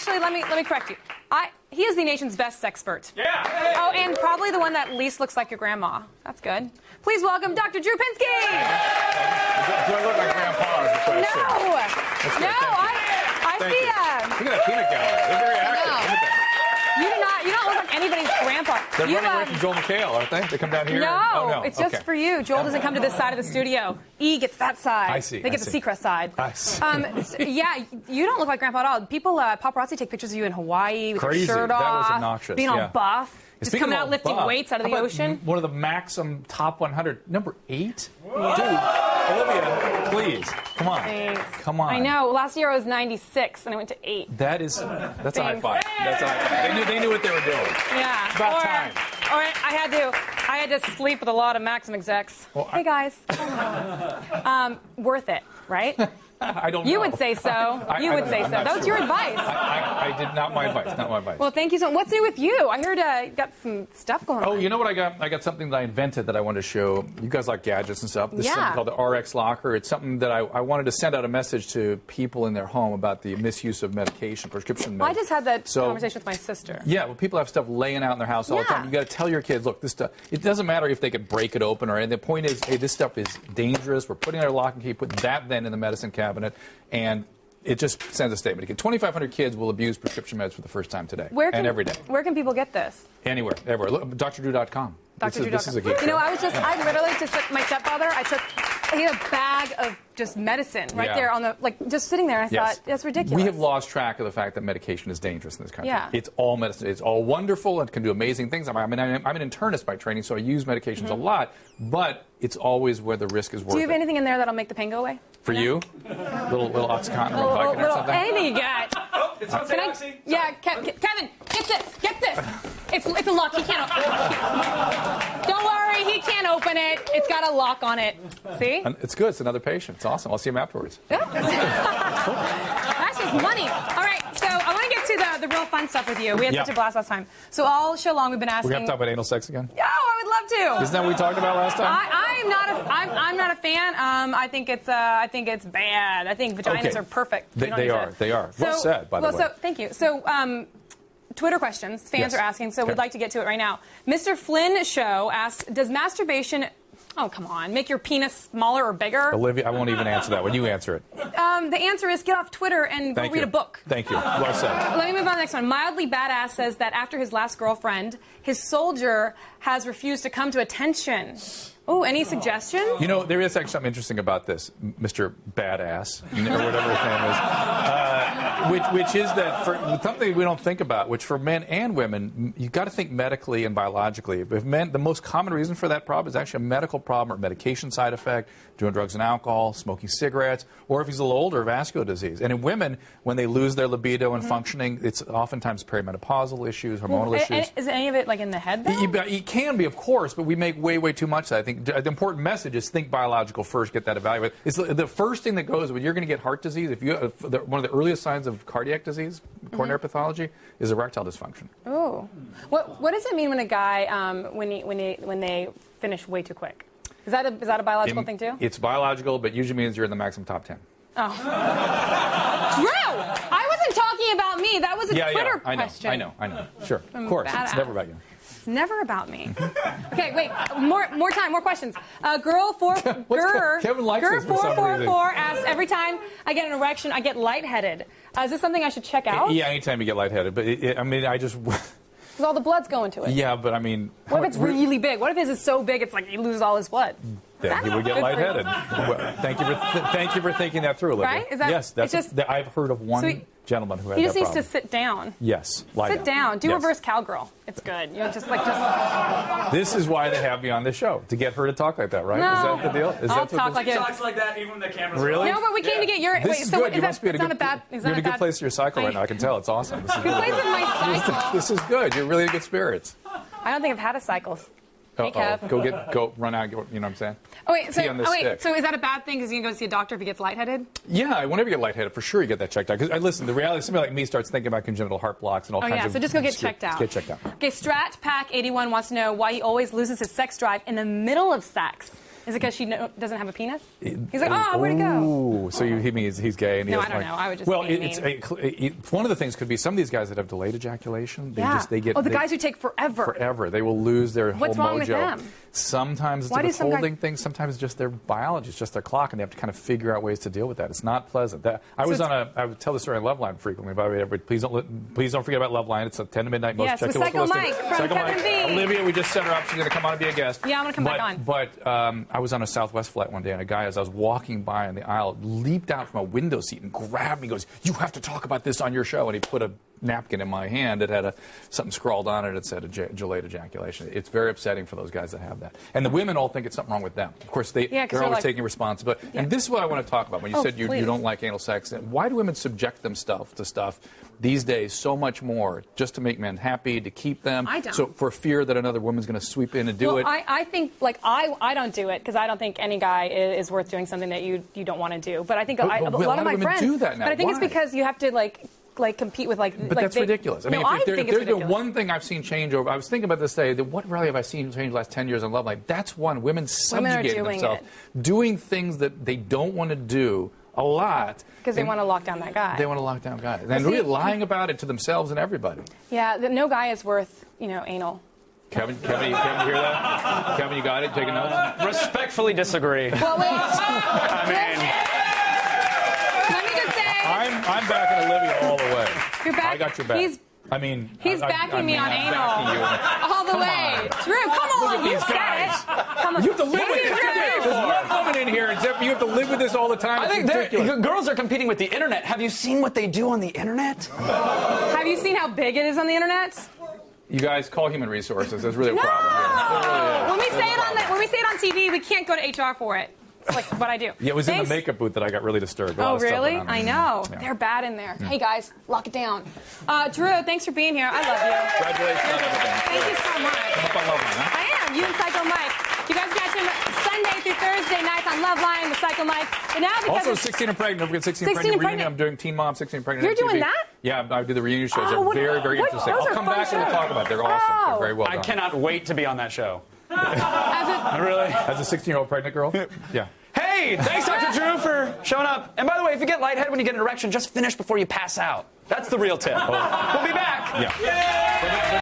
Actually, let me correct you. He is the nation's best sexpert. Yeah. Oh, and probably the one that least looks like your grandma. That's good. Please welcome Dr. Drew Pinsky. Do I look like Grandpa? No, I see. Look at that peanut gallery. They're very active. Look at that. You don't look like anybody's grandpa. They're running away from Joel McHale, aren't they? They come down here? No, Oh, no. It's just for you. Joel doesn't come to this side of the studio. E gets that side. I see. They get the Seacrest side. I see. Yeah, you don't look like Grandpa at all. People, paparazzi take pictures of you in Hawaii with Crazy. your shirt That off. was obnoxious. Being all buff. Just Speaking coming of out lifting buff, weights out of the how about ocean. One of the Maxim top 100, number 8? Dude, Olivia, please, come on. Thanks. Come on. I know. Last year I was 96 and I went to 8. That's a high five. That's a high five. They knew what they were doing. Yeah. It's about time. Or I had to sleep with a lot of Maxim execs. Well, hey guys. Worth it, right? I don't know. You would say so. You would say so. That was your advice. I did not my advice. Not my advice. Well, thank you so much. What's new with you? I heard you got some stuff going on. Oh, you know what I got? I got something that I invented that I wanted to show. You guys like gadgets and stuff. This is something called the RX Locker. It's something that I wanted to send out a message to people in their home about the misuse of medication, prescription Well, medication. I just had that conversation with my sister. Yeah, well, people have stuff laying out in their house all the time. You got to tell your kids, look, this stuff. It doesn't matter if they could break it open or anything. The point is, hey, this stuff is dangerous. We're putting our lock and key, put that then in the medicine cabinet, and it just sends a statement. 2,500 kids will abuse prescription meds for the first time today and every day. Where can people get this? Anywhere, everywhere. Look, DrDrew.com. This is a geek. You know, I literally just my stepfather. He had a bag of just medicine right there on the just sitting there. And I thought that's ridiculous. We have lost track of the fact that medication is dangerous in this country. Yeah. It's all medicine. It's all wonderful and can do amazing things. I'm an internist by training, so I use medications a lot, but it's always where the risk is worth it. Do you have anything in there that'll make the pain go away? For you? Little Oxycontin or Vicodin or something? Anything you got. Oh, it's on Oxy. Yeah, Kevin, get this. Get this. It's a lock. He can't open it. Don't worry, he can't open it. It's got a lock on it. See? And it's good. It's another patient. It's awesome. I'll see him afterwards. That's just money. All right, so I want to get to the real fun stuff with you. We had such a blast last time. So all show long we've been asking. We're going to talk about anal sex again? Oh, I would love to. Isn't that what we talked about last time? I'm not a fan. I think it's bad. I think vaginas are perfect. They are. Well said, by the way. So thank you. So Twitter questions. Fans are asking, so we'd like to get to it right now. Mr. Flynn Show asks, does masturbation, oh, come on, make your penis smaller or bigger? Olivia, I won't even answer that one. You answer it. The answer is get off Twitter and go read a book. Thank you. Well said. Let me move on to the next one. Mildly Badass says that after his last girlfriend, his soldier has refused to come to attention. Oh, any suggestions? You know, there is actually something interesting about this, Mr. Badass, or whatever his name is, which is that for something we don't think about, which for men and women, you've got to think medically and biologically. If men, the most common reason for that problem is actually a medical problem or medication side effect, doing drugs and alcohol, smoking cigarettes, or if he's a little older, vascular disease. And in women, when they lose their libido and functioning, it's oftentimes perimenopausal issues, hormonal issues. Is any of it like in the head, though? It can be, of course, but we make way too much of that. I think the important message is think biological first, get that evaluated. It's the first thing that goes when you're going to get heart disease. If you one of the earliest signs of cardiac disease, coronary pathology, is erectile dysfunction. Oh, what does it mean when a guy when they finish way too quick? Is that a biological thing too? It's biological, but usually means you're in the maximum top 10. Oh, Drew, I wasn't talking about me. That was a Twitter question. I know. Sure, of course, it's never about you. Never about me. Okay, wait. More time. More questions. Girl 444 asks, every time I get an erection, I get lightheaded. Is this something I should check out? Yeah, anytime you get lightheaded. But I just. Because all the blood's going to it. Yeah, but I mean. What if it's really big? What if his is so big it's like he loses all his blood? Then he would get lightheaded. Well, thank you for thinking that through, Olivia. Right? Is that, yes, I've heard of one gentleman who had that problem. He just needs to sit down. Yes, sit down. Do reverse cowgirl. It's good. You know, just. This is why they have me on this show, to get her to talk like that, right? No, is that the deal? I'll talk like it. She talks like that even when the camera's on. Really? No, but we came to get your. This is good. You must be in a good place in your cycle right now. I can tell. It's awesome. This is good place in my cycle. This is good. You're really in good spirits. I don't think I've had a cycle. Hey, Kev. Go run out. You know what I'm saying? So is that a bad thing because you can go see a doctor if he gets lightheaded? Yeah, whenever you get lightheaded, for sure you get that checked out. Because listen, the reality is somebody like me starts thinking about congenital heart blocks and all kinds of. So just go get checked out. Get checked out. Okay, Strat Pack 81 wants to know why he always loses his sex drive in the middle of sex. Is it because she doesn't have a penis? He's like, oh, where'd it go? So he means he's gay and he No, doesn't I don't know. I would just Well, be one of the things could be some of these guys that have delayed ejaculation. They get. The guys who take forever. Forever. They will lose their What's whole wrong mojo. with them? Sometimes it's a withholding thing. Sometimes it's just their biology. It's just their clock, and they have to kind of figure out ways to deal with that. It's not pleasant. I would tell the story on Loveline frequently. By the way, everybody, please don't forget about Loveline. It's at 10 to midnight. Yes, with Psycho Mike from Kevin B. Olivia, we just set her up. She's going to come on and be a guest. Yeah, I'm going to come back on. But I was on a Southwest flight one day, and a guy, as I was walking by in the aisle, leaped out from a window seat and grabbed me and goes, "You have to talk about this on your show." And he put a napkin in my hand that had something scrawled on it that said delayed ejaculation. It's very upsetting for those guys that have that. And the women all think it's something wrong with them. Of course, they're always taking responsibility. Yeah. And this is what I want to talk about. When you said you don't like anal sex, why do women subject themselves to stuff these days so much more just to make men happy, to keep them? I don't. So for fear that another woman's going to sweep in and do it? I think, I don't do it because I don't think any guy is worth doing something that you don't want to do. But I think a lot of my friends do that now. But I think Why? it's because you have to compete with But that's ridiculous. I mean, I if think there's it's been ridiculous. one thing I've seen change over, I was thinking about this today, that what really have I seen change the last 10 years in love life? That's one. Women subjugating themselves, doing things that they don't want to do a lot. Because they want to lock down that guy. They want to lock down guys. And really lying about it to themselves and everybody. Yeah, no guy is worth, anal. Kevin, you hear that? Kevin, you got it? Taking notes? Respectfully disagree. Well, wait. I mean, let me just say. I'm backing Olivia all the way. You're back. I got your back. He's backing me on anal all the way. Drew, come on, you said it. Come on. You have to live with this. There's one woman in here, except you have to live with this all the time. I think girls are competing with the internet. Have you seen what they do on the internet? Have you seen how big it is on the internet? You guys call human resources. There's really a problem here. No. When we say it on TV, we can't go to HR for it. It's like what I do. Yeah, it was in the makeup booth that I got really disturbed. Oh, really? I know. Yeah. They're bad in there. Hey, guys, lock it down. Drew, thanks for being here. I love you. Congratulations on everything. Thank you so much. Come up on Loveline, huh? I am. You and Psycho Mike. You guys catch him Sunday through Thursday nights on Loveline with Psycho Mike. But now because also, 16 and Pregnant. Don't forget 16 and Pregnant reunion. I'm doing Teen Mom, 16 and Pregnant. You're doing TV. that? Yeah, I do the reunion shows. They're very interesting. I'll come back and we'll talk about it. They're awesome. They're very well done. I cannot wait to be on that show. Really? As a 16-year-old pregnant girl? Yeah. Hey, thanks, Dr. Drew, for showing up. And by the way, if you get lightheaded when you get an erection, just finish before you pass out. That's the real tip. We'll be back. Yeah.